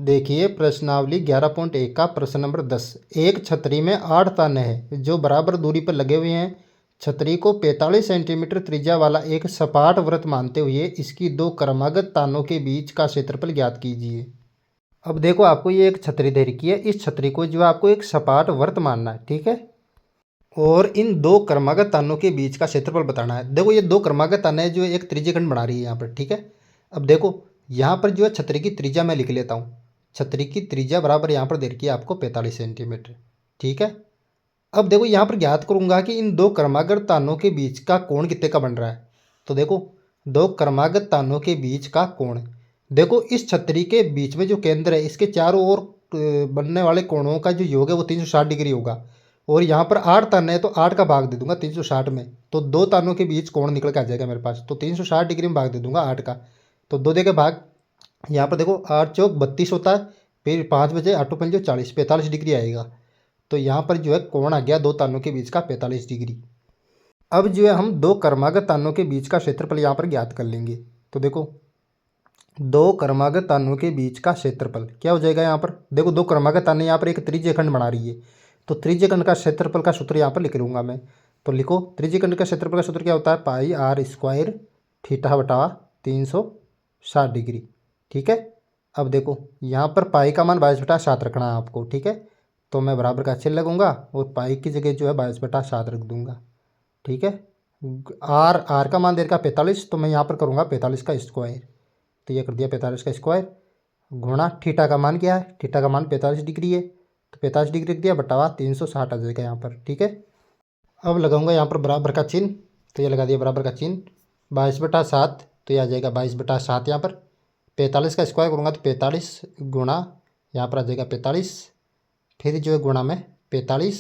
देखिए प्रश्नावली 11.1 का प्रश्न नंबर 10। एक छतरी में 8 तन है जो बराबर दूरी पर लगे हुए हैं। छतरी को 45 सेंटीमीटर त्रिज्या वाला एक सपाट वृत्त मानते हुए इसकी दो क्रमागत तानों के बीच का क्षेत्रफल ज्ञात कीजिए। अब देखो आपको ये एक छतरी दे रखी है, इस छतरी को जो आपको एक सपाट वृत्त मानना है, ठीक है। और इन दो क्रमागत तानों के बीच का क्षेत्रफल बताना है। देखो ये दो क्रमागत ताने जो एक त्रिज्यखंड बना रही है यहाँ पर, ठीक है। अब देखो यहाँ पर जो है छतरी की त्रिज्या मैं लिख लेता हूँ। छतरी की त्रिज्या बराबर यहाँ पर दे रखी है आपको 45 सेंटीमीटर, ठीक है। अब देखो यहाँ पर ज्ञात करूंगा कि इन दो क्रमागत तानों के बीच का कोण कितने का बन रहा है। तो देखो दो क्रमागत तानों के बीच का कोण, देखो इस छतरी के बीच में जो केंद्र है इसके चारों ओर बनने वाले कोणों का जो योग है वो 360 डिग्री होगा। और यहाँ पर 8 तान है तो 8 का भाग दे दूंगा 360 में, तो दो तानों के बीच कोण निकल के आ जाएगा मेरे पास। तो 360 डिग्री में भाग दे दूंगा 8 का, तो दो दे के भाग। यहाँ पर देखो 8 चौक 32 होता है, फिर 5 बजे 8 पंजो 40, 45 डिग्री आएगा। तो यहाँ पर जो है कोण आ गया दो तानों के बीच का 45 डिग्री। अब जो है हम दो क्रमागत तानों के बीच का क्षेत्रफल यहाँ पर ज्ञात कर लेंगे। तो देखो दो क्रमागत तानों के बीच का क्षेत्रफल क्या हो जाएगा। यहाँ पर देखो दो क्रमागत ताने यहाँ पर एक त्रिज्यखंड बना रही है, तो त्रिज्यखंड का क्षेत्रफल का सूत्र यहाँ पर लिख लूँगा मैं। तो लिखो त्रिज्यखंड का क्षेत्रफल का सूत्र क्या होता है, पाई आर स्क्वायर थीटा बटा 360 डिग्री, ठीक है। अब देखो यहाँ पर पाई का मान 22/7 रखना है आपको, ठीक है। तो मैं बराबर का चिन्ह लगूंगा और पाई की जगह जो है 22/7 रख दूंगा, ठीक है। आर का मान दे रखा 45, तो मैं यहाँ पर करूँगा 45 का स्क्वायर, तो ये कर दिया 45 का स्क्वायर गुणा थीटा का मान क्या है, थीटा का मान 45 डिग्री है, तो 45 डिग्री रख दिया बटावा 360 आ जाएगा यहाँ पर, ठीक है। अब लगाऊंगा यहाँ पर बराबर का चिन्ह, तो ये लगा दिया बराबर का चिन्ह 22/7, तो ये आ जाएगा 22/7। यहाँ पर 45 का स्क्वायर करूँगा तो 45 गुणा यहाँ पर आ जाएगा 45, फिर जो है गुणा में 45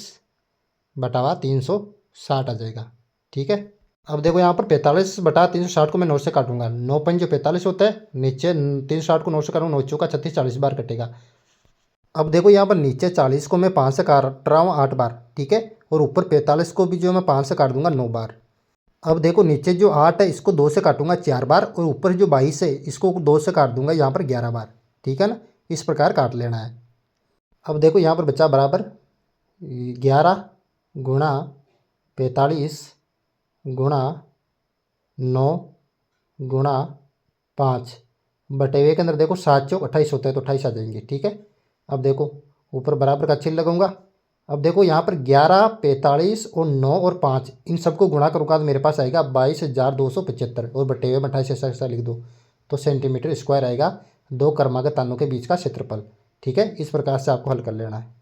बटावा 360 आ जाएगा, ठीक है। अब देखो यहाँ पर 45/360 को मैं 9 से काटूंगा, 9 पंज जो 45 होता है, नीचे 360 को 9 से काटूंगा, 9 चौका 36, 40 बार कटेगा। अब देखो यहाँ पर नीचे 40 को मैं 5 से काट रहा हूँ 8 बार, ठीक है। और ऊपर 45 को भी जो मैं 5 से काट दूंगा 9 बार। अब देखो नीचे जो 8 है इसको 2 से काटूंगा 4 बार, और ऊपर जो 22 है इसको 2 से काट दूंगा यहाँ पर 11 बार, ठीक है ना। इस प्रकार काट लेना है। अब देखो यहाँ पर बचा बराबर 11 गुणा 45 गुणा 9 गुणा 5 बटे हुए के अंदर देखो 7 चौक 28 होता है, तो 28 आ जाएंगे, ठीक है। अब देखो ऊपर बराबर का चिन्ह लगाऊंगा। अब देखो यहाँ पर 11, 45 और 9 और 5 इन सबको गुणा करूँगा तो मेरे पास आएगा 22,275, और बटे हुए 28 ऐसा लिख दो, तो सेंटीमीटर स्क्वायर आएगा दो क्रमागत तानों के बीच का क्षेत्रफल, ठीक है। इस प्रकार से आपको हल कर लेना है।